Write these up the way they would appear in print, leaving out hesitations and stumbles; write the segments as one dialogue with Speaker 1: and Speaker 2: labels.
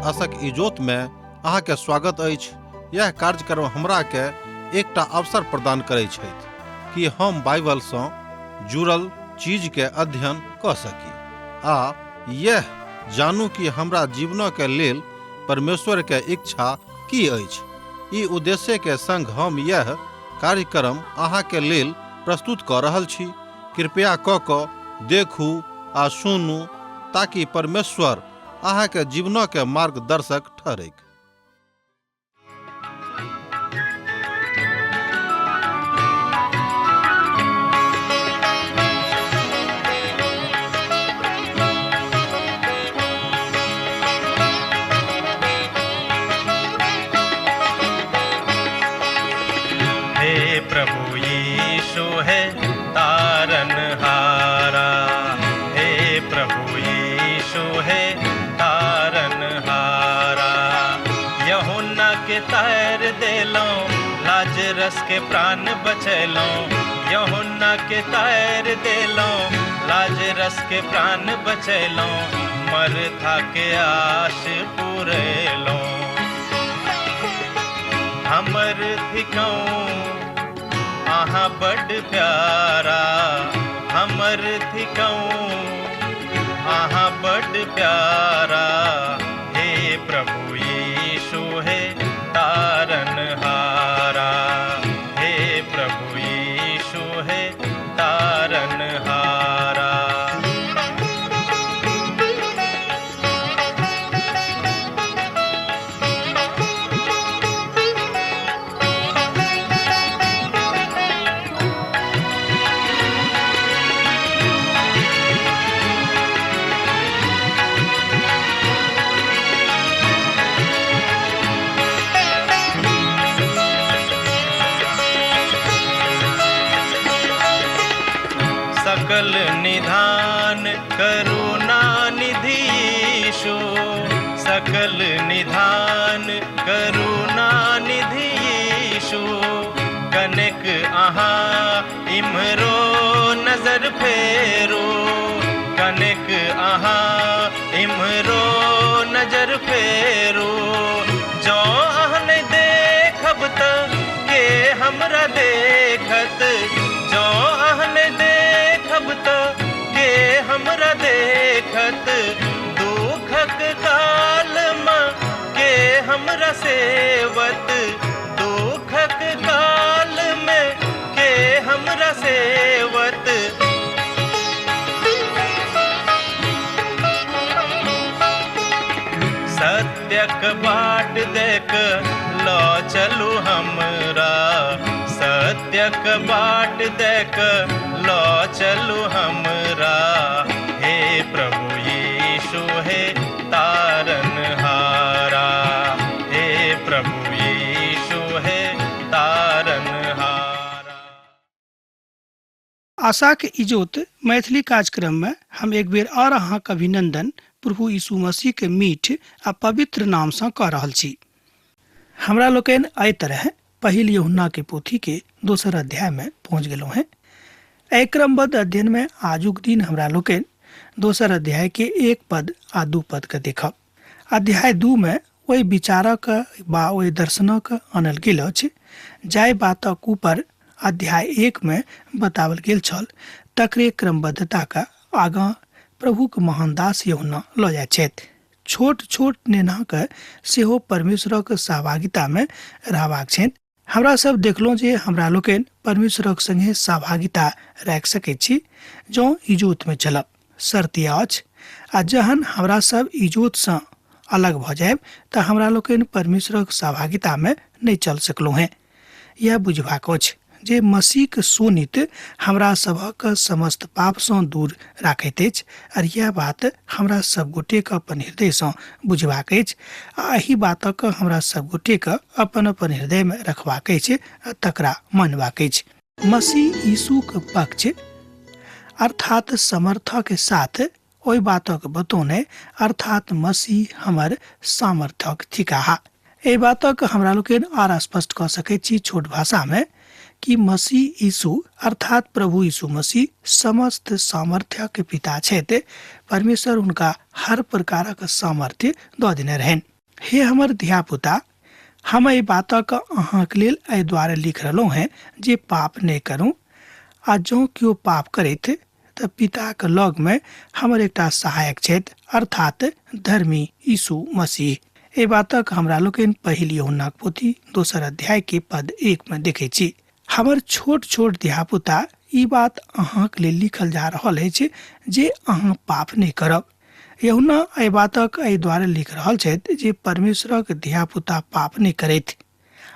Speaker 1: आशक इजोत में अहाँ के स्वागत अछि। यह कार्यक्रम हमरा के एकटा अवसर प्रदान करैत छथि कि हम बाइबल सँ जुड़ल चीज के अध्ययन क सकी आ यह जानू कि हमरा जीवन के लेल परमेश्वर के इच्छा की अछि। ई उद्देश्य के संग हम यह कार्यक्रम अहाँ के लेल प्रस्तुत क रहल छी। कृपया क देखू आ सुनू ताकि परमेश्वर अहाँ के जीवन के मार्गदर्शक ठहरे।
Speaker 2: हे प्रभु यीशु है तारनहारा, हे प्रभु यीशु है तारनहारा। यूहन्ना के तैर देलो, लाजरस के प्राण बचेलो। यूहन्ना के तैर देलो, लाजरस के प्राण बचेलो। मरथा के आश पूरेलो। हमर थिकऊ आहा बड़ प्यारा, हमर थिकऊ आहा बड़ प्यारा। हे प्रभु यीशु है तारनहारा, हे प्रभु यीशु है तारनहारा। सकल निधान करुणा निधि यीशु, सकल निधान करुणा निधि यीशु। कनिक अहाँ इम्हरो नजर फेरो, कनिक अहाँ इम्हरो नजर फेरो। जो अहन देखब त के हमरा देखत, जो अहन देखब त के हमरा देखत। दुखक काल में के हमरा सेवत, दुखक काल में के हमरा सेवत। सत्यक बाट देख लो चलू हमरा, सत्यक बाट देख लो चलू हमरा। हे प्रभु यीशु है तारनहारा, हे प्रभु यीशु है तारनहारा।
Speaker 3: आशा के इजोत मैथिली कार्यक्रम में हम एक बेर और अहाँ के अभिनंदन प्रभु यीशु मसीह के मीठ आ पवित्र नाम से कह रहल छी। हमरा लोकन एहि तरह पहिल यूहन्ना के पोथी के दोसर अध्याय में पहुंच गेलहुं हैं। एहि क्रमबद्ध अध्ययन में आजुक दिन हमरा लोकन दोसर अध्याय के 1 पद आ 2 पद के देखब। अध्याय 2 में ओहि विचारक बा ओहि दर्शनक आनल गेल अछि जाय बातक ऊपर अध्याय 1 में बतावल गेल छल, तकरे क्रमबद्धता का आगाँ प्रभु के महान दास यूहन्ना ल जाय छथि। छोट छोट नेना के सेहो परमेश्वरक सहभागिता में रहबाक छनि। हमरा सब देखलहुँ जे हमरा लोकन परमेश्वरक संगे सहभागिता राखि सकैत छी जँ इजोत में चलब। शर्त यह अछि आ जहन हमरा सब इजोत से अलग भ जायब तऽ हमरा लोकन परमेश्वरक सहभागिता में नहीं चल सकलहुँ हैं। यह बुझबाक अछि जे मसीह के सोनित हमरा सभक समस्त पाप से दूर राखैत अछि और यह बात हमरा सब गोटे के अपन हृदय से बुझबाक अछि आ एही बातक हमरा सब गोटे के अपन अपन हृदय में रखबाक अछि आ तकरा मानबाक अछि। मसीह यीशु के पक्ष अर्थात समर्थ के साथ ओहि बातक बतौने अर्थात मसीह हमर सामर्थक थिकाहा। एहि बातक हमरा लोकन और स्पष्ट क सकैत छी छोट भाषा में कि मसीह यीशु अर्थात प्रभु यीशु मसीह समस्त सामर्थ्य के पिता छथि। परमेश्वर उनका हर प्रकार का सामर्थ्य दऽ देने रहन। हे हमर धियापुता, हम एहि बातक अहाँक लेल एहि दुआरे लिख रहलहुँ हैं जे पाप नहि करूं। आ जँ केओ पाप करैत तऽ पिताक लग में हमर एकटा सहायक छथि, अर्थात धर्मी यीशु मसीह। एहि बातक हमरा लोकनि पहिल यूहन्नाक पोथी 2 अध्याय के पद 1 में देखै छी। हमर छोट छोट धियापुता, ई बात अहाँक लेल लिखल जा रहल अछि जे अहाँ पाप नहि करब। यूहन्ना एहि बातक एहि दुआरे लिख रहल छथि जे परमेश्वरक धियापुता पाप नहि करथि,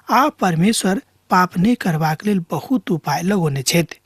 Speaker 3: आ परमेश्वर पाप नहि करबाक लेल बहुत उपाय लगौने छथि।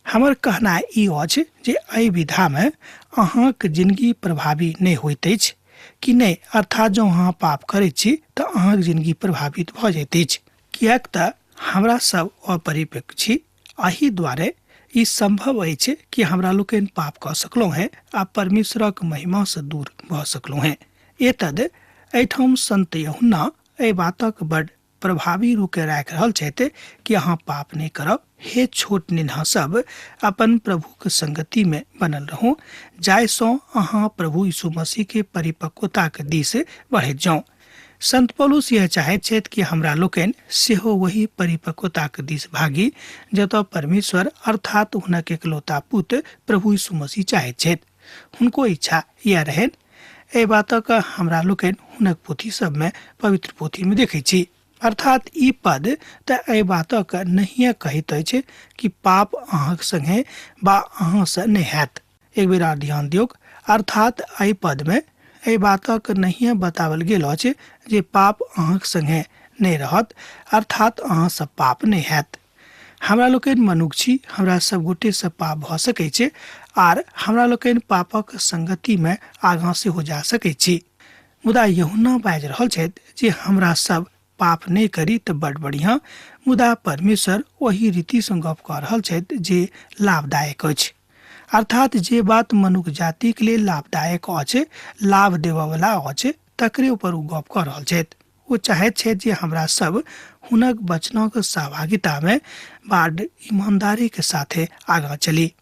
Speaker 3: हमर कहनाइ ई अछि जे एहि विधा में अहाँक जिंदगी प्रभावी नहि होइत अछि कि नहि, अर्थात जँ अहाँ पाप करैत छी तऽ अहाँक जिंदगी प्रभावित भऽ जाइत अछि। किएक तऽ हमरा सब अपरिपक्व छी, एहि दुआरे ई संभव अछि कि हमरा लोकनि पाप कऽ सकलहुँ हैं आ परमेश्वरक महिमा से दूर भऽ सकलहुँ हैं। एतद एहिठाम संत यूहन्ना एहि बातक बड़ प्रभावी रूपे राखि रहल छथि कि अहाँ पाप नहि करब। हे छोट निन्हा सब, अपन प्रभुक संगति में बनल रहू, जाहिसँ अहाँ प्रभु यीशु मसीह के परिपक्वताक दिस बढ़ैत जाउ। संत पौलुस यह चाहैत छथि कि हमरा लोकनि सेहो वही परिपक्वताक दिस भागी जतऽ परमेश्वर अर्थात हुनक एकलौता पुत्र प्रभु यीशु मसीह चाहैत छथि। हुनको इच्छा यह रहनि। एहि बातक हमरा लोकनि हुनक पोथी सब में, पवित्र पोथी में देखै छी। अर्थात ई पद तऽ एहि बातक नहिए कहैत अछि कि पाप अहाँक संगे बा अहाँ से नहि हैत। एक बेर और ध्यान दियौक, अर्थात एहि पद में एहि बातक नहिए बतावल गेल अछि जे पाप अहाँक संगे नहि रहत, अर्थात अहाँ से पाप नहि हैत। हमरा लोकनि मनुष्य छी, हमरा सब गोटे से पाप भऽ सकै छै, आर हमरा लोकनि पापक संगति में आगाँ से हो जा सकै छी। मुदा यूहन्ना बाजि रहल छथि जे हमरा सब पाप नहीं करी तो बड़ बढ़िया, मुदा परमेश्वर वही रीति से गप कऽ रहल छथि जे लाभदायक अछि। अर्थात जे बात मनुष्य जाति के लिए लाभदायक अछि, लाभ देवा वाला अछि, तकरे ऊपर ओ गप कऽ रहल छथि। वो चाहैत छथि जे हमरा सब हुनक वचनक सहभागिता में बड़ ईमानदारी के साथे आगाँ चली।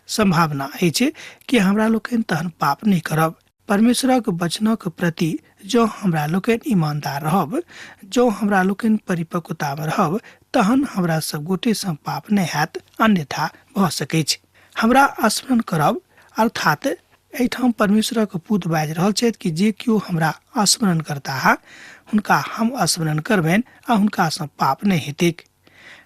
Speaker 3: संभावना अछि कि हमरा लोकनि तहन पाप नहीं करब। परमेश्वरक वचनक प्रति जो हमरा लोकनि ईमानदार रहब, जो हमरा लोकनि परिपक्वता में रहब, तहन हमरा सब गोटे से पाप नहीं हैत, अन्यथा भऽ सकै छै। हमरा स्मरण करब, अर्थात एहिठाम परमेश्वरक पुत्र बाजि रहल छथि कि जे केओ हमरा स्मरण करता है, हुनका हम स्मरण करबनि आ हुनका से पाप नहीं हेतैक।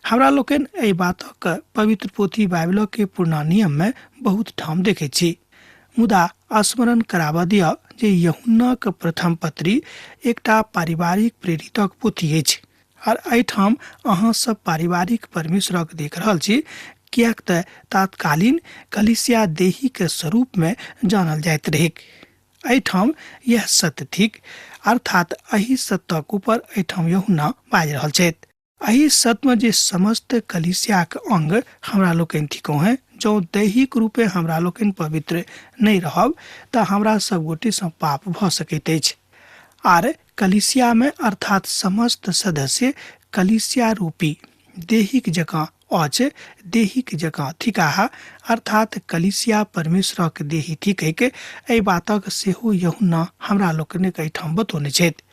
Speaker 3: हमरा लोकनि एहि बातक पवित्र पोथी बाइबलक के पुरना नियम में बहुत ठाम देखै छी। मुदा स्मरण कराबऽ दिअ जे यूहन्नाक प्रथम पत्री एकटा पारिवारिक प्रेरितक पोथी अछि, और एहिठाम अहाँ सब पारिवारिक परमेश्वरक देख रहल छी, किएक तऽ तत्कालीन कलीसिया देही के स्वरूप में जानल जाइत रहेक। एहिठाम यह सत्य थिक, अर्थात एहि सत्यक ऊपर एहिठाम यूहन्ना बाजि रहल छथि। एहि सत्य में जे समस्त कलीसियाक अंग हमरा लोकनि थिकौ हैं, जो दैहिक रूपे हमरा लोकनि पवित्र नहीं रहब तऽ हमरा सब गोटे से पाप भऽ सकैत अछि। आर कलीसिया में अर्थात समस्त सदस्य कलीसिया रूपी देहिक जकाँ अछि, देहिक जकाँ थिकाहा, अर्थात कलीसिया परमेश्वरक देही थिकैक। एहि बातक सेहो यूहन्ना हमरा लोकनिक एहिठाम बतौने छथि।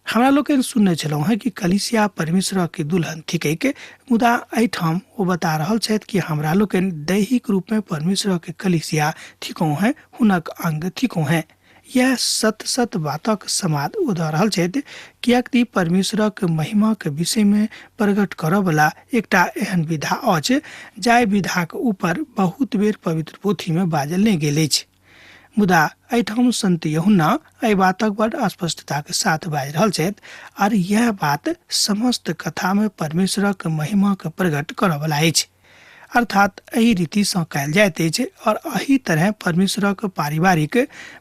Speaker 3: हमरा लोकनि सुनने छलहुँ हैं कि कलीसिया परमेश्वर के दुल्हन थिकैक, मुदा एहिठाम वो बता रहल छथि कि हमरा लोकनि दैहिक रूप में परमेश्वर के कलीसिया थिकौ हैं, हुनक अंग थिकौ हैं। यह सत सत बातक समाद उदा रहल छथि, किएक कि परमेश्वरक महिमा के विषय में प्रकट करऽ वाला एकटा एहन विधा अछि जाहि विधाक ऊपर बहुत बेर पवित्र पोथी में बाजल नहीं गेल अछि। मुदा एहिठाम संत यूहन्ना एहि बातक बड़ स्पष्टता के साथ बाजि रहल छथि, और यह बात समस्त कथा में परमेश्वरक महिमा के प्रकट करऽ वाला अछि। अर्थात एही रीति से कयल जाइत अछि, और एही तरह परमेश्वरक पारिवारिक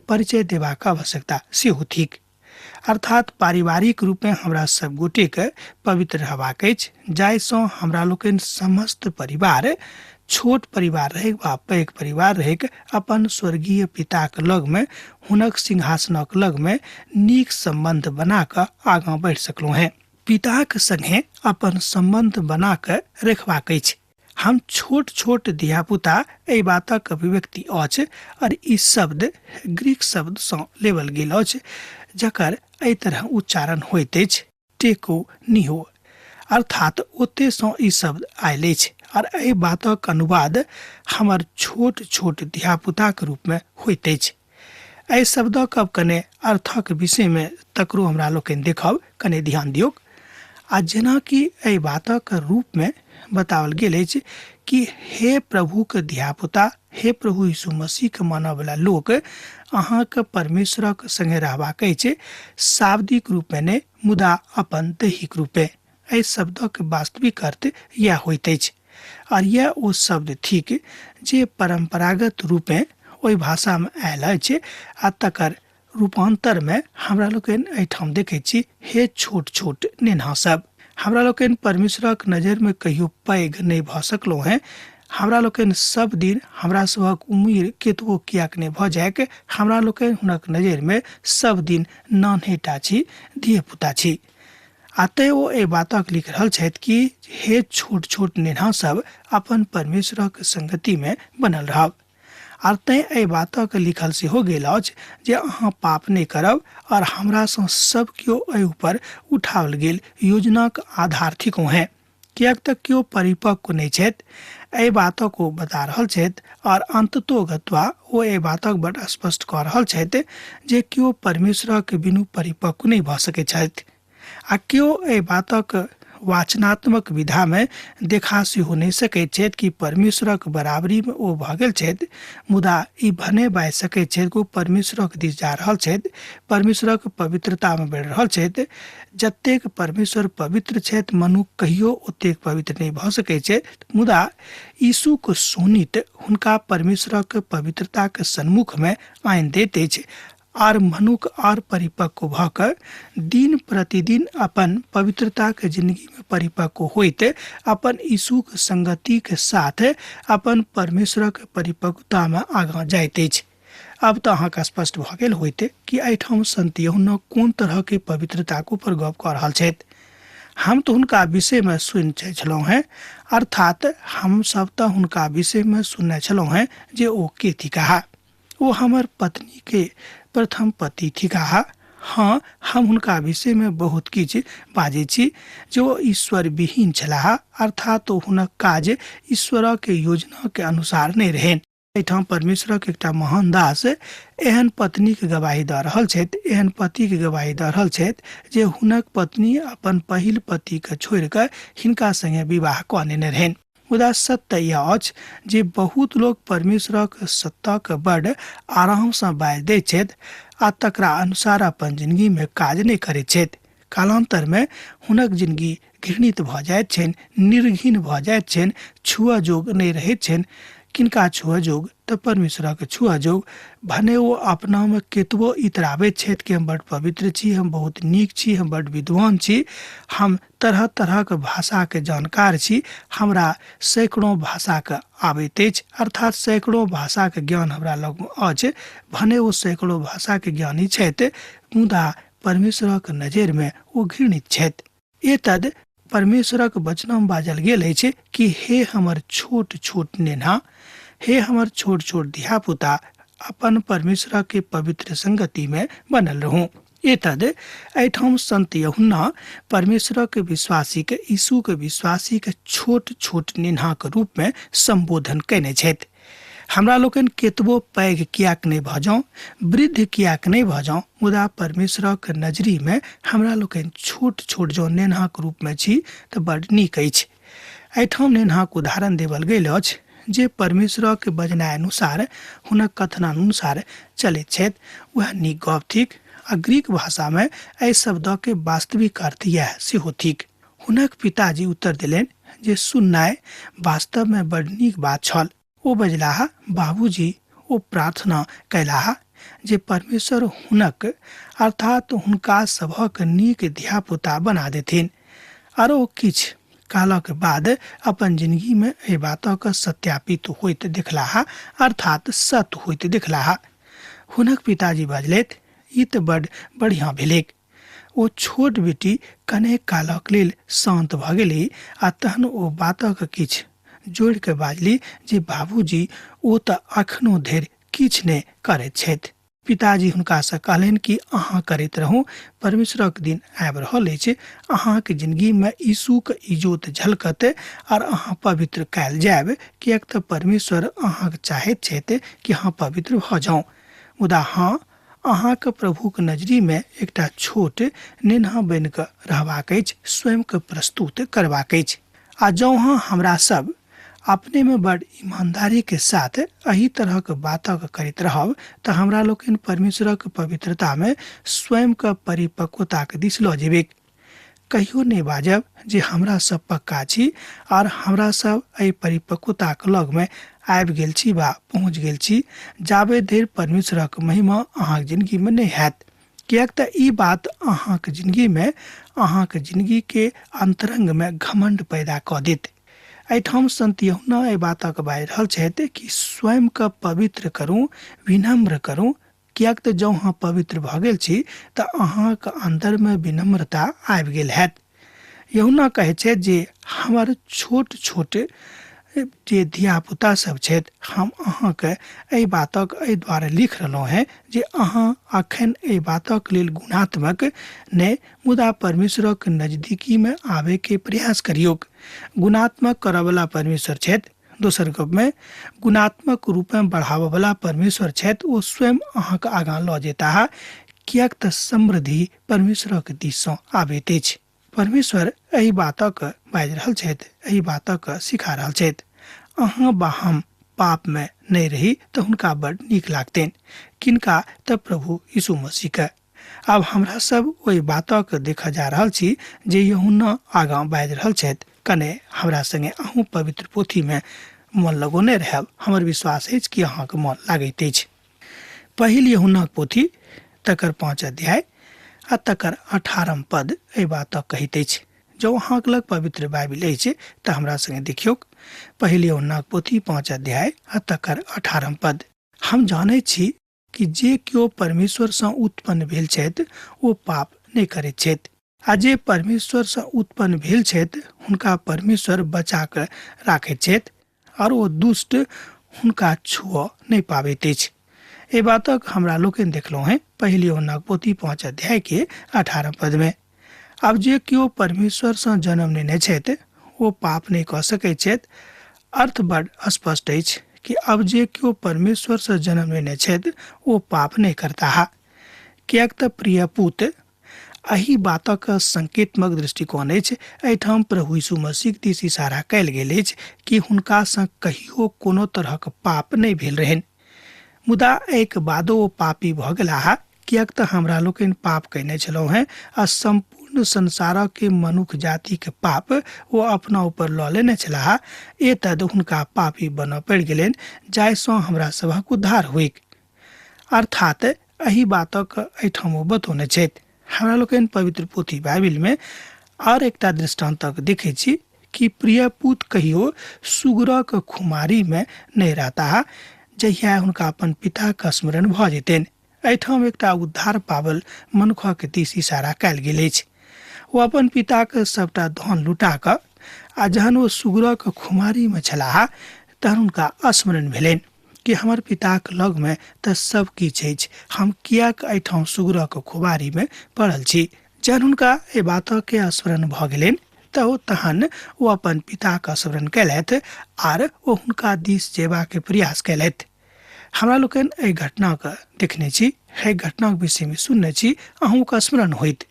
Speaker 3: परिचय देबाक आवश्यकता सेहो थिक। अर्थात पारिवारिक रूप में हमरा सब गोटे के पवित्र रहबाक अछि, जाहिसँ हमरा लोकनि समस्त परिवार, छोट परिवार रहे वा पैघ परिवार रहे, अपन स्वर्गीय पिताक लग में, हुनक सिंहासनक लग में नीक संबंध बना कऽ आगाँ बढ़ि सकलहुँ हैं। पिताक संगे अपन संबंध बना कऽ रखबाक अछि। हम छोट छोट धियापुता एहि बातक अभिव्यक्ति अछि और ई शब्द ग्रीक शब्द सँ लेबल गेल अछि जकर एहि तरह उच्चारण होइत अछि टेको निहो, अर्थात ओते सँ ई शब्द आयल अछि और एहि बातक अनुवाद हमर छोट छोट धियापुता के रूप में होइत अछि। एहि शब्दक अब कने अर्थक विषय में तकरो हमरा लोकनि देखब, कने ध्यान दियौ। आ जेना कि एहि बातक रूप में बतावल गेल अछि कि हे प्रभु के धियापुता, हे प्रभु यीशु मसीह के मानय वाला लोक अहाँके परमेश्वरक संगे रहबाक अछि, शाब्दिक रूप में ने मुदा अपन दैहिक रूपे। एहि शब्दक वास्तविक अर्थ यह होइत अछि और यह ओ शब्द थिक जे परंपरागत रूपे ओहि भाषा में आयल अछि आ तकर रूपांतर में हमरा लोकनि एहिठाम देखैत छी हे छोट छोट नेना सब। हमरा लोकनि परमेश्वरक नजर में कहियो पैघ नहीं भ सकलहुँ हैं। हमरा लोकनि सब दिन हमरा सबक उम्र केतबो कियाक नहीं भ जायक, हमरा लोकनि हुनक नजर में सब दिन नान्हेटा छी, धियापुता छी। आ तै ओ एहि बातक लिख रहल छथि कि हे छोट छोट नेना सब अपन परमेश्वरक संगति में बनल रहब। और तै एहि बातक लिखल सेहो गेल अछि जे अहाँ पाप नहीं करब और हमरा सँ सब केओ एहि ऊपर उठाओल गेल योजनाक आधार थिको हैं, कियाक तक केओ परिपक्व नहीं छथि। एहि बातक ओ बता रहल छथि और अंततोगत्वा ओ एहि बातक बड़ स्पष्ट कऽ रहल छथि जे केओ परमेश्वरक बिनु परिपक्व नहीं भऽ सकैत छथि। आ केओ एहि बातक वाचनात्मक विधा में देखा सेहो नहीं सकैत छथि कि परमेश्वरक बराबरी में ओ भऽ गेल छथि, मुदा ई भने बाजि सकैत छथि कि परमेश्वरक दिस जा रहल छथि, परमेश्वरक पवित्रता में बढ़ि रहल छथि। जतेक परमेश्वर पवित्र छथि मनुष्य कहियो ओतेक पवित्र नहीं भऽ सकैत छथि, मुदा यीशु के सोनित हुनका परमेश्वरक पवित्रता के सन्मुख में आनि दैत अछि और मनुष्य और परिपक्व भऽ कऽ दिन प्रतिदिन अपन पवित्रता के जिंदगी में परिपक्व होइत अपन यीशु के संगति के साथ अपन परमेश्वरक परिपक्वता में आगाँ जाइत अछि। अब तो अहाँके स्पष्ट भऽ गेल होइत कि एहिठाम संत यूहन्ना कोन तरह के पवित्रता के ऊपर गप कऽ रहल छथि। हम तो हुनका विषय में सुनि छलहुँ हैं, अर्थात हम सब तो हुनका विषय में सुनने छलहुँ हैं जे ओ के थिकाह, ओ हमर पत्नी के प्रथम पति थिकाह। हाँ, हम हुनका विषय में बहुत किछ बाजै छी जो ईश्वर विहीन छलाह, अर्थात हुनक काज ईश्वर के योजना के अनुसार नहीं रहन। एहिठाम परमेश्वरक एकटा महान दास एहन पत्नी के गवाही दऽ रहल छथि, एहन पति के गवाही दऽ रहल छथि जे हुनक पत्नी अपन पहिल पति के छोड़ि कऽ हिनका संगे विवाह कऽ लेने रहन। मुदा सत्य यह अछि जे बहुत लोग परमेश्वरक सत्ता के बड़ आराम से बाजि दैत छथि आ तकरा अनुसार अपन जिंदगी में काज नहीं करैत छथि। कालांतर में हुनक जिंदगी घृणित भऽ जाइत छनि, निर्घिन भऽ जाइत छनि, छुआ जोग नहीं रहैत छनि। किनका छुआ जोग तऽ परमेश्वरक छुआ जोग। भने ओ अपना में केतबो इतराबैत छथि कि हम बड़ पवित्र छी, हम बहुत नीक छी, हम बड़ विद्वान छी, हम तरह तरह के भाषा के जानकार छी, हमरा सैकड़ों भाषा के आबैत अछि, अर्थात सैकड़ों भाषा के ज्ञान हमरा लग अछि। भने ओ सैकड़ों भाषा के ज्ञानी छथि, मुदा परमेश्वरक नजर में ओ घृणित छथि। एतद परमेश्वरक वचन में बाजल गेल अछि कि हे हमर छोट छोट नेना, हे हमर छोट छोट धियापुता, अपन परमेश्वर के पवित्र संगति में बनल रहूं। एतद एहिठाम संत यूहन्ना परमेश्वर के विश्वासी के यीशु के विश्वासी के छोट छोट नेना के रूप में संबोधन कयने छथि। हमरा लोकनि केतबो पैघ कियाक नहीं भऽ जाउँ, वृद्ध कियाक नहीं भऽ जाउँ, मुदा परमेश्वरक नजरी में हमरा लोकनि छोट छोट जो नेनहाक रूप में छी तऽ बड़ नीक अछि। एहिठाम नेनहाक उदाहरण देवल गेल अछि जे परमेश्वरक बजनाइ अनुसार, हुनक कथनानुसार चलैत छथि, वह नीक गप थिक। आ ग्रीक भाषा में एहि शब्द के वास्तविक अर्थ यह सेहो थिक। हुनक पिताजी उत्तर दिलनि जे सुननाइ वास्तव में बड़ नीक बात छल। ओ बजलाह, बाबूजी, ओ प्रार्थना कैलाह जे परमेश्वर हुनक अर्थात हुनका सभक नीक धियापुता बना देथिन। आरो किछ कालक बाद अपन जिंदगी में एहि बातक सत्यापित होइत देखलाह, अर्थात सत्य होइत देखलाह। हुनक पिताजी बजलैथ, ई तऽ बड़ बढ़िया भेलैक। ओ छोट बेटी कने कालक लेल शांत भऽ गेली आ तहन ओ बातक किछ जोड़ के बाजली जे बाबूजी ओ तऽ अखनो धरि किछु नहि करैत छथि। पिताजी हुनका से कहलनि कि अहाँ करैत रहू, परमेश्वरक दिन आबि रहल अछि, अहाँके जिंदगी में यीशुक इजोत झलकत और अहाँ पवित्र कयल जायब, किएक तऽ परमेश्वर अहाँके चाहैत छथि कि अहाँ पवित्र भऽ जाउ। मुदा हाँ, अहाँके प्रभुक नजरी में एकटा छोट नेन्हा बनि कऽ रहबाक अछि, स्वयं के प्रस्तुत करबाक अछि। आ जौं हमरा सब अपने में बड़ ईमानदारी के साथ एही तरह के बातक करैत रहब तऽ हमरा लोकनि परमेश्वरक पवित्रता में स्वयं के परिपक्वता के दिस लऽ जेबै। कहियो नहीं बाजब जे हमरा सब पक्का छी और हमरा सब एहि परिपक्वता के लग में आबि गेल छी वा पहुँच गेल छी, जाबे धरि परमेश्वरक महिमा अहाँके जिंदगी में नहीं हैत। किएक तऽ ई बात अहाँके जिंदगी के अंतरंग में घमंड पैदा कऽ देत। एहिठाम संत यूहन्ना एहि बातक बाजि रहल छथि कि स्वयं के पवित्र करू, विनम्र करू, किएक तऽ जँ अहाँ पवित्र भऽ गेल छी तऽ अहाँके अंदर में विनम्रता आबि गेल हैत। यूहन्ना कहै छै जे हमर छोट छोट जे धिया पुता सब छथि, हम अहाँके एहि बातक एहि दुआरे लिख रहलहुँ हैं जे अहाँ अखन एहि बातक लेल गुणात्मक नहि मुदा परमेश्वरक नजदीकी में आबे के प्रयास करियौ। गुणात्मक करयवला परमेश्वर छथि, दोसर गप में गुणात्मक रूप में बढ़ाबय वाला परमेश्वर छथि। ओ स्वयं अहाँके आगाँ लऽ जेता, किएक तऽ समृद्धि परमेश्वरक दिससँ आबैत अछि। परमेश्वर एहि बातक बाजि रहल छथि, एहि बातक सिखा रहल छथि। अहाँ बा हम पाप में नहीं रही तऽ हुनका बड़ नीक लागतनि, किनका तऽ प्रभु यीशु मसीह के। आब हमरा सब ओहि बातक देखा जा रहल छी जे यूहन्ना आगाँ बाजि रहल छथि। कने हमरा संगे अहूँ पवित्र पोथी में मन लगौने रहब, हमर विश्वास अछि कि अहाँके मन लागैत अछि। पहिल यूहन्ना पोथी तकर 5 अध्याय आ तकर 18 पद एहि बातक कहैत अछि। जो अहाँके लग पवित्र बाइबिल अछि तऽ हमरा संगे देखियौ। पहिल यूहन्ना पोथी 5 अध्याय आ तकर 18 पद। हम जानैत छी कि जे केओ परमेश्वर से उत्पन्न भेल छथि ओ पाप नहीं करैत छथि, आ जे परमेश्वर से उत्पन्न भेल छथि हुनका परमेश्वर बचा कऽ राखैत छथि और ओ दुष्ट हुनका छुअ नहीं पाबैत अछि। एहि बातक हमरा लोकनि देखलहुँ हैं पहिल यूहन्ना पोथी 5 अध्याय के 18 पद में। आब जे केओ परमेश्वर से जन्म लेने छथि ओ पाप नहीं कऽ सकैत छथि। अर्थ बड़ स्पष्ट अछि कि अब जे केओ परमेश्वर से जन्म लेने छथि ओ पाप नहीं करता, किएक तऽ प्रिय पुत एही बातक संकेतमक दृष्टिकोण अछि। एहिठाम प्रभु यीशु मसीह दिस इशारा कयल गेल अछि कि हुनका से कहियो कोनो तरहक पाप नहीं भेल रहनि, मुदा एक बादो ओ पापी भऽ गेलाह, किएक तऽ हमरा लोकनि पाप कयने छलहुँ हैं आ संपूर्ण संसारक के मनुष्य जाति के पाप ओ अपना ऊपर लऽ लेने छलाह। एतद हुनका पापी बनऽ पड़ि गेलनि जाहिसँ हमरा सभक उद्धार होइक। अर्थात एही बातक एहिठाम ओ बतौने छथि। हमरा लोकनि पवित्र पोथी बाइबिल में और एकटा दृष्टान्तक देखै छी कि प्रिय पुत कहियो सुगरक खुमारी में नहीं रहता जहिया हुनका अपन पिता के स्मरण भऽ जेतनि। एहिठाम एकटा उद्धार पावल मनुखक दिस इशारा कयल गेल अछि। ओ अपन पिता के सबटा धन लुटा कऽ आ जहन ओ सुगरक खुमारी में छलाह तहन हुनका स्मरण भेलनि कि हमर पिताक लग में तऽ सब किछु अछि, हम किएक एहिठाम सुगरक खुमारी में पड़ल छी। जहन हुनका एहि बातक के स्मरण भऽ गेलनि तऽ तहन ओ अपन पिताक स्मरण कयलथि आर ओ हुनका दिस जेबाक प्रयास कयलथि। हमरा लोकनि एहि घटनाक देखने छी, एहि घटनाक विषय में सुनने छी, अहूँके स्मरण होइत।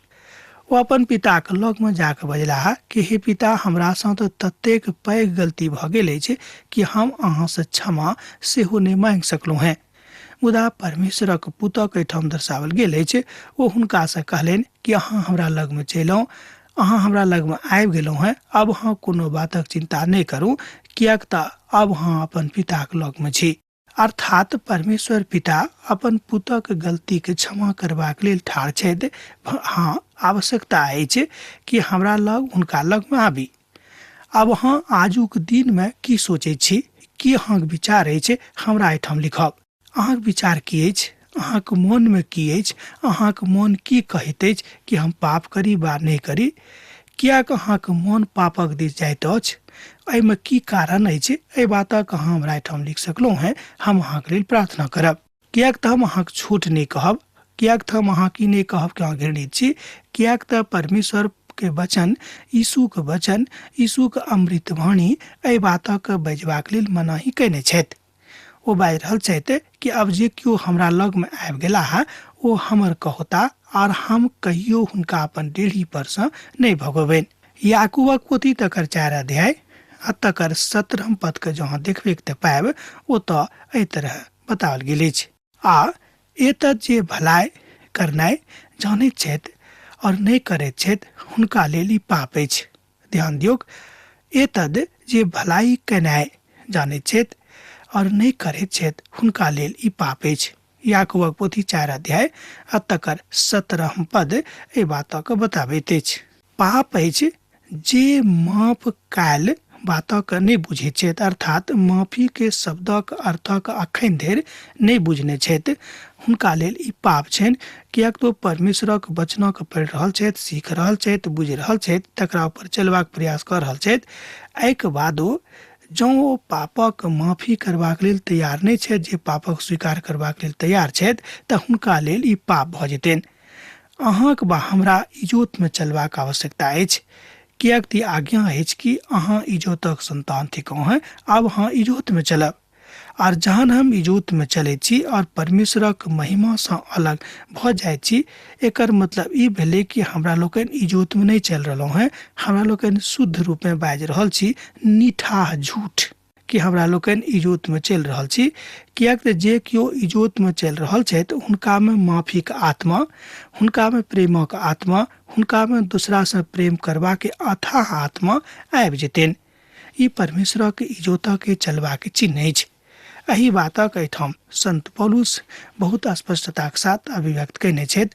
Speaker 3: ओ अपन पिताक लग में जाकऽ बजलाह कि हे पिता, हमरा सँ तऽ ततेक पैघ गलती भऽ गेल अछि कि हम अहाँ से क्षमा सेहो नहि मांगि सकलहुँ हैं। मुदा परमेश्वरक पुतक एहिठाम दर्शाओल गेल अछि। ओ हुनका से कहलनि कि अहाँ हमरा लग में चलि आउ, अहाँ हमरा लग में आबि गेलहुँ हैं, अब अहाँ कोनो बातक चिंता नहीं करू, किएक तऽ अब अहाँ अपन पिताक लग में छी। अर्थात परमेश्वर पिता अपन पुतक गलती के क्षमा करबाक लेल ठाढ़ छथि। हाँ, आवश्यकता अछि कि हमरा लग हुनका लग में आबी। अब अहाँ आजुक दिन में की सोचै छी, की अहाँके विचार अछि, हमरा एहिठाम लिखब। अहाँके विचार की अछि, अहाँके मन में की अछि, अहाँके मन की कहैत अछि कि हम पाप करी वा नहीं करी। किएक अहाँके मन पापक दिस जाइत अछि, एहिमे की कारण अछि एहि बातक अहाँ हमरा एहिठाम लिख सकलहुँ हैं। हम अहाँके लेल प्रार्थना करब। किएक तऽ हम अहाँके झूठ नहि कहब, किएक तऽ हम अहाँके नहि कहब कि अहाँ घृणित छी, किएक तऽ परमेश्वर के वचन, यीशुके वचन, यीशुके अमृतवाणी एहि बातक बजबाक लेल मनाही कयने छथि। ओ बाजि रहल छथि कि अब जे केओ हमरा लगमे आबि गेला है ओ हमर कहोता और हम कहियो हुनका अपन डेढ़ी पर से नहीं भगोबेन। याकूबक पोथी तकर 4 अध्याय आ तकर 17 पद के जहाँ देखबे तऽ पाएब ओतऽ एहि तरह बताओल गेल अछि। आ एतऽ जे भलाई करनाइ जानैत छथि और नहीं करैत छथि हुनका लेल ई पाप अछि। ध्यान दियौक, एतद जे भलाई केनाइ जानैत छथि और नहीं करैत छथि हुनका लेल ई पाप अछि। याकूबक पोथी 4 अध्याय आ तकर 17 पद एहि बातक बताबैत अछि। पाप अछि जे माफ कायल बातक नहीं बुझैत छथि, अर्थात माफी के शब्दक अर्थक अखन धरि नहीं बुझने छथि हुनका लेल ई पाप छनि। किएक तो परमेश्वरक वचनक पढ़ि रहल छथि, सीख रहल छथि, बुझि रहल छथि, तकरा ऊपर चलबाक प्रयास कर रहल छथि। एहिके बादो जँ ओ पापक माफी करबाक लेल तैयार नहीं छथि, जे पापक स्वीकार करबाक लेल तैयार छथि, तऽ हुनका लेल ई पाप भऽ जेतनि। अहाँक बा हमरा इजोतमे चलबाक आवश्यकता अछि, किएक तऽ आज्ञा अछि कि अहाँ इजोतक संतान थिकहुँ हैं, आब अहाँ इजोतमे चलब। और जहन हम इजोत में चले छी और परमेश्वरक महिमा से अलग भ जाए छी, एकर मतलब ई भेले कि हमरा लोकन इजोत में नहीं चल रहा है, हमरा लोकन शुद्ध रूप में बाज रहल छी निठाह झूठ कि हमरा लोकन इजोत में चल रहल छी। किएक तऽ जे केओ इजोत में चल रहल छै तऽ हुनका में माफीक आत्मा, हुनका में प्रेमक आत्मा, हुनका में दूसरा से प्रेम करबा के अथाह आत्मा आबि जेतनि। ई परमेश्वरक इजोतक चलबाक चिन्ह अछि। एहि बातक एहिठाम संत पौलुस बहुत स्पष्टताक साथ अभिव्यक्त कयने छथि।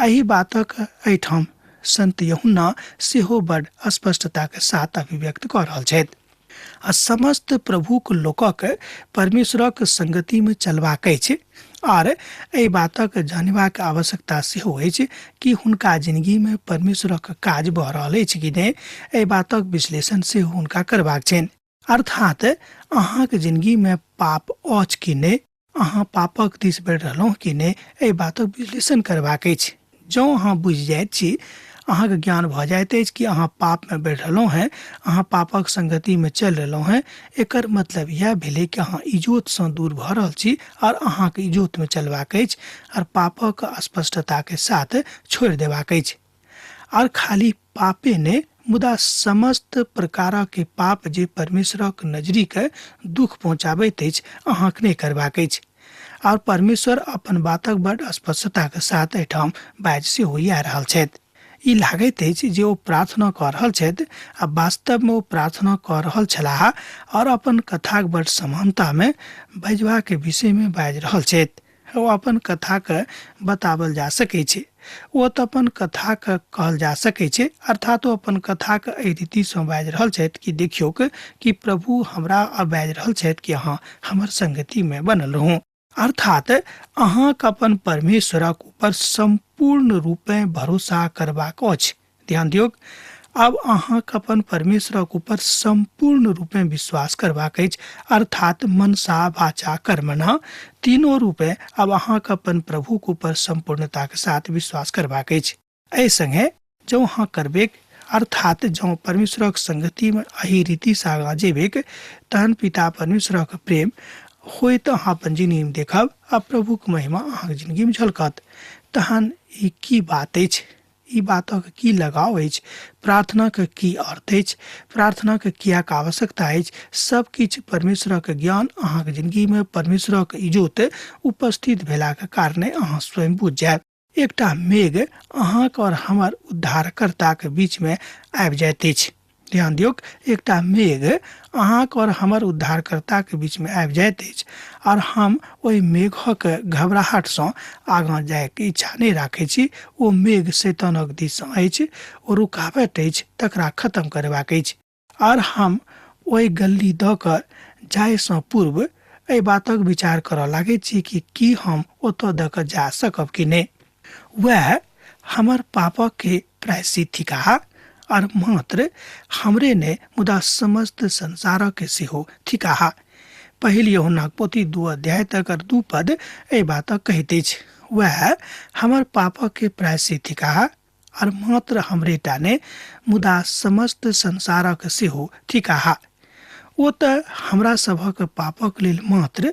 Speaker 3: एहि बातक एहिठाम संत यूहन्ना सेहो बड स्पष्टताक साथ अभिव्यक्त कऽ रहल छथि। आ समस्त प्रभुक लोकक परमेश्वरक संगति में चलबाक अछि और एहि बातक जानबाक आवश्यकता सेहो अछि कि हुनका जिंदगी में परमेश्वरक काज भऽ रहल अछि कि नहि। एहि बातक विश्लेषण सेहो हुनका करबाक छनि। अर्थात अहाँके जिंदगी में पाप अछि कि नहि, अहाँ पापक दिस बढ़ि रहलहुँ कि नहि, एहि बातक विश्लेषण करबाक अछि। जँ अहाँ बुझि जाइत छी, अहाँके ज्ञान भऽ जाइत अछि कि अहाँ पाप में बढ़ि रहलहुँ हैं, अहाँ पापक संगति में चल रहलहुँ हैं, एकर मतलब यह भेलै कि अहाँ इजोत से दूर भऽ रहल छी और अहाँके इजोत में चलबाक अछि और पापक स्पष्टता के साथ छोड़ देबाक अछि। और खाली पापे ने मुदा समस्त प्रकार के पाप जे परमेश्वरक नजरी के दुख पहुँचाबैत अछि अहाँके नहीं करबाक अछि। और परमेश्वर अपन बातक बड स्पष्टता के साथ एहिठाम बाज सेहो आ रहल छथि। ई लागैत अछि जे ओ प्रार्थना कऽ रहल छथि आ वास्तव में ओ प्रार्थना कऽ रहल छलाह और अपन कथाक बड समानता में बजबा के विषय में बाजि रहल छथि। ओ अपन कथा के बतावल जा सकै छै, ओ तऽ अपन कथा के कहल जा सकै छै, अर्थात ओ अपन कथा के एहि रीति से बाजि रहल छथि कि देखियौ कि प्रभु हमरा बाजि रहल छथि कि अहाँ हमर संगति में बनल रहू। अर्थात अहाँके अपन परमेश्वरक ऊपर संपूर्ण रूपे भरोसा करबाक अछि। ध्यान दियौ, अब अहाँके अपन परमेश्वरक ऊपर संपूर्ण रूपे विश्वास करबाक अछि, अर्थात मनसा वाचा कर्मणा तीनों रूपे अब अहाँके अपन प्रभु के ऊपर संपूर्णता के साथ विश्वास करबाक अछि। एहि संगे जो अहाँ करबे अर्थात जो परमेश्वरक संगति में एहि रीति से आगाँ जेबे तहन पिता परमेश्वरक प्रेम होय तऽ अहाँ अपन जिंदगी में देखब आ प्रभु के महिमा अहाँके जिंदगी में झलकत। तहन ई की बात अछि, ई बातक की लगाव अछि, प्रार्थना के की अर्थ अछि, प्रार्थना के कियाक आवश्यकता अछि, सब किछु परमेश्वरक ज्ञान अहाँके जिंदगी में परमेश्वरक इजोत उपस्थित भेलाक कारणे अहाँ स्वयं बुझ जायब। एकटा मेघ अहाँक और हमर उद्धारकर्ता के बीच में आबि जाइत अछि। ध्यान दियौ, एकटा मेघ अहाँक और हमर उद्धारकर्ता के बीच में आबि जाइत अछि और हम ओहि मेघक घबराहट से आगाँ जाय के इच्छा नहीं राखै छी। ओ मेघ शैतानक दिस अछि, ओ रुकावट अछि, तकरा खत्म करबाक अछि और हम ओहि गली दऽ कऽ जाय से पूर्व एहि बातक विचार करऽ लागै छी कि की हम ओतऽ दऽ कऽ जा सकब कि नहीं। वह हमर पापक के प्रायश्चित थिकाह और मात्र हमरे ने मुदा समस्त संसार के सेहो थिकाहा। पहिल यूहन्ना पोथी 2 अध्याय तक 2 पद ए बात कहते छ, वह हमर पाप के प्रायश्चित थिकाहा और मात्र हमरे टाने मुदा समस्त संसार के सेहो थिकाहा। वो त हमरा सभक पापक लेल मात्र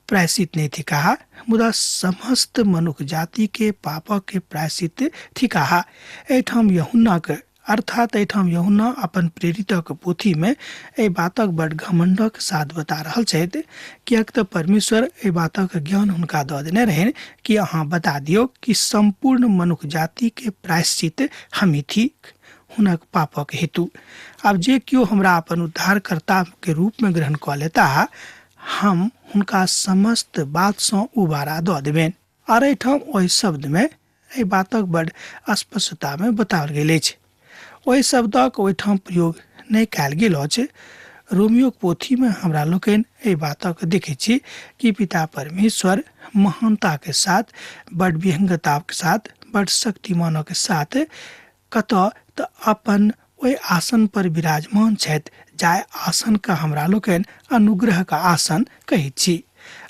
Speaker 3: प्रायश्चित नहीं थिकाहा, मुदा समस्त मनुष्य जाति के पापक के प्रायश्चित थिकाहा। एठाम यूहन्ना के अर्थात एठाम यूहन्ना अपन प्रेरितक पोथी में ए बातक बड़ घमंडक साथ बता रहल छथि, कियाक त परमेश्वर ए बातक ज्ञान हुनका दऽ देने रहन कि अहाँ बता दियो कि संपूर्ण मनुष्य जाति के प्रायश्चित हमी थी हुनक पापक हेतु। अब जे क्यों हमरा अपन उद्धारकर्ता के रूप में ग्रहण कऽ लेता, हम हुनका समस्त बात से उबारा दऽ देबेन। और एठाम ओहि शब्द में ए बातक बड़ स्पष्टता में बताओल गेल अछि। ओहि शब्दक ओहिठाम प्रयोग नहीं कयल गेल अछि। रोमियो पोथी में हमरा लोकन ए बातक देखे छी कि पिता परमेश्वर महानता के साथ, बड़ विहंगता के साथ, बड़ शक्तिमानों के साथ कत त अपन ओहि आसन पर विराजमान छथि, जाय आसन का हमरा लोकन अनुग्रह का आसन कही छी।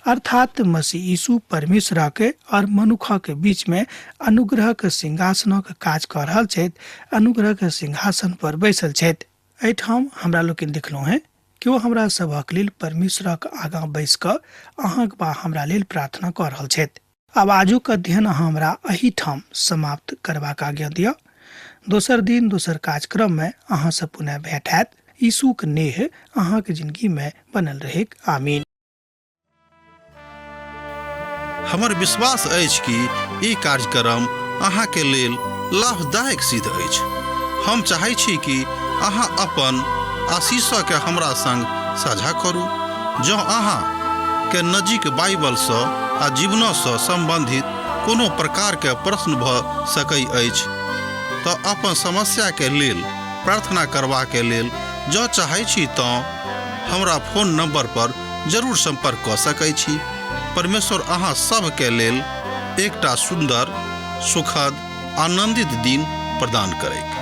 Speaker 3: अर्थात मसीह यीशु परमेश्वर के और मनुख के बीच में अनुग्रह के सिंहासन के काज कर रहल छथि, अनुग्रह के सिंहासन पर बैसल छथि। एठाम हमरा लोकन देखलहुँ हैं कि वो हमरा सभक लेल परमेश्वर के आगा बैस कऽ अहाँ बा हमरा लेल प्रार्थना कर रहल छथि। अब आजुक अध्ययन हमरा एही ठाम समाप्त करबाक आज्ञा दिअ। दोसर दिन दोसर कार्यक्रम में अहाँ से पुनः भेंट हैत। यीशु के नेह अहाँ के जिंदगी में बनल रहे। आमीन।
Speaker 1: हमर विश्वास अछि कि ई कार्यक्रम अहाँ के लेल लाभदायक सिद्ध अछि। हम चाहै छी कि अहाँ अपन आशीष के हमरा संग साझा करू। जँ अहाँ के नजीक बाइबल से आ जीवन से संबंधित कोनो प्रकार के प्रश्न भऽ सकै अछि तो अपन समस्या के लेल प्रार्थना करबा के लेल जँ चाहै छी तऽ हमरा फोन नंबर पर जरूर संपर्क कऽ सकै छी। परमेश्वर अहाँ सब के लेल एकटा सुंदर, सुखद, आनंदित दिन प्रदान करैक।